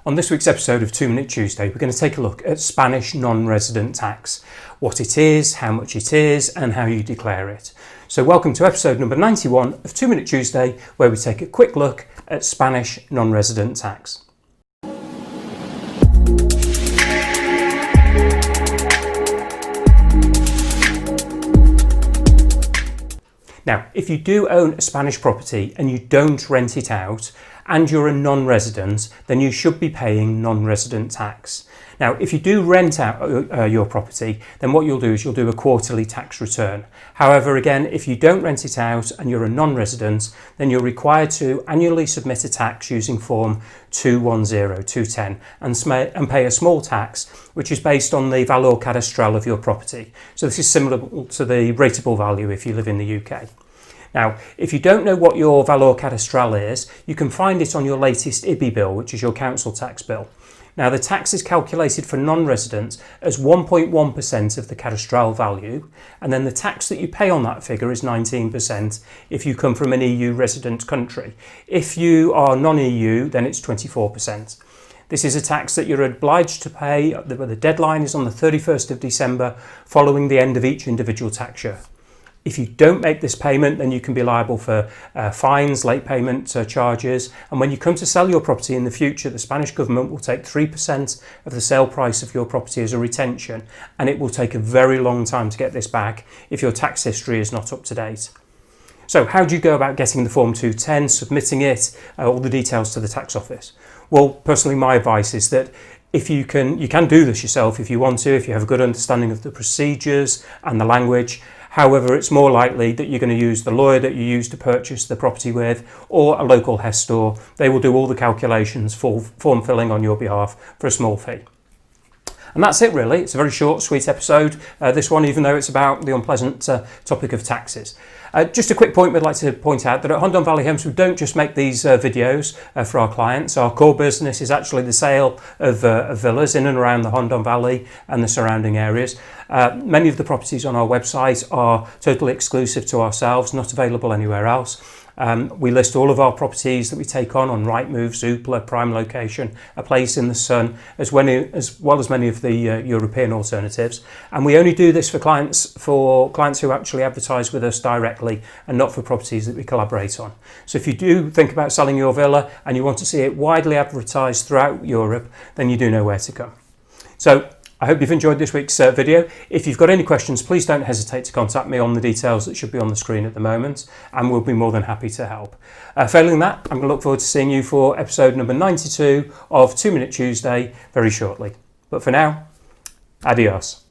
On this week's episode of 2 Minute Tuesday, we're going to take a look at Spanish non-resident tax, what it is, how much it is, and how you declare it. So welcome to episode number 91 of 2 Minute Tuesday, where we take a quick look at Spanish non-resident tax. Now, if you do own a Spanish property and you don't rent it out and you're a non-resident, then you should be paying non-resident tax. Now, if you do rent out your property, then what you'll do is you'll do a quarterly tax return. However, again, if you don't rent it out and you're a non-resident, then you're required to annually submit a tax using form 210 and pay a small tax, which is based on the valor cadastral of your property. So this is similar to the rateable value if you live in the UK. Now, if you don't know what your valor cadastral is, you can find it on your latest IBI bill, which is your council tax bill. Now, the tax is calculated for non-residents as 1.1% of the cadastral value, and then the tax that you pay on that figure is 19% if you come from an EU resident country. If you are non-EU, then it's 24%. This is a tax that you're obliged to pay. The deadline is on the 31st of December following the end of each individual tax year. If you don't make this payment, then you can be liable for fines, late payment charges. And when you come to sell your property in the future, the Spanish government will take 3% of the sale price of your property as a retention. And it will take a very long time to get this back if your tax history is not up to date. So how do you go about getting the Form 210, submitting it, all the details to the tax office? Well, personally, my advice is that if you can do this yourself if you want to, if you have a good understanding of the procedures and the language. However, it's more likely that you're going to use the lawyer that you used to purchase the property with or a local HES store. They will do all the calculations, form filling on your behalf for a small fee. And that's it really. It's a very short, sweet episode, this one, even though it's about the unpleasant topic of taxes. Just a quick point we'd like to point out that at Hondón Valley Homes we don't just make these videos for our clients. Our core business is actually the sale of villas in and around the Hondón Valley and the surrounding areas. Many of the properties on our website are totally exclusive to ourselves, not available anywhere else. We list all of our properties that we take on Rightmove, Zoopla, Prime Location, A Place in the Sun, as well as many of the European alternatives. And we only do this for clients who actually advertise with us directly and not for properties that we collaborate on. So if you do think about selling your villa and you want to see it widely advertised throughout Europe, then you do know where to come. So I hope you've enjoyed this week's video. If you've got any questions, please don't hesitate to contact me on the details that should be on the screen at the moment, and we'll be more than happy to help. Failing that, I'm going to look forward to seeing you for episode number 92 of 2 Minute Tuesday very shortly. But for now, adios.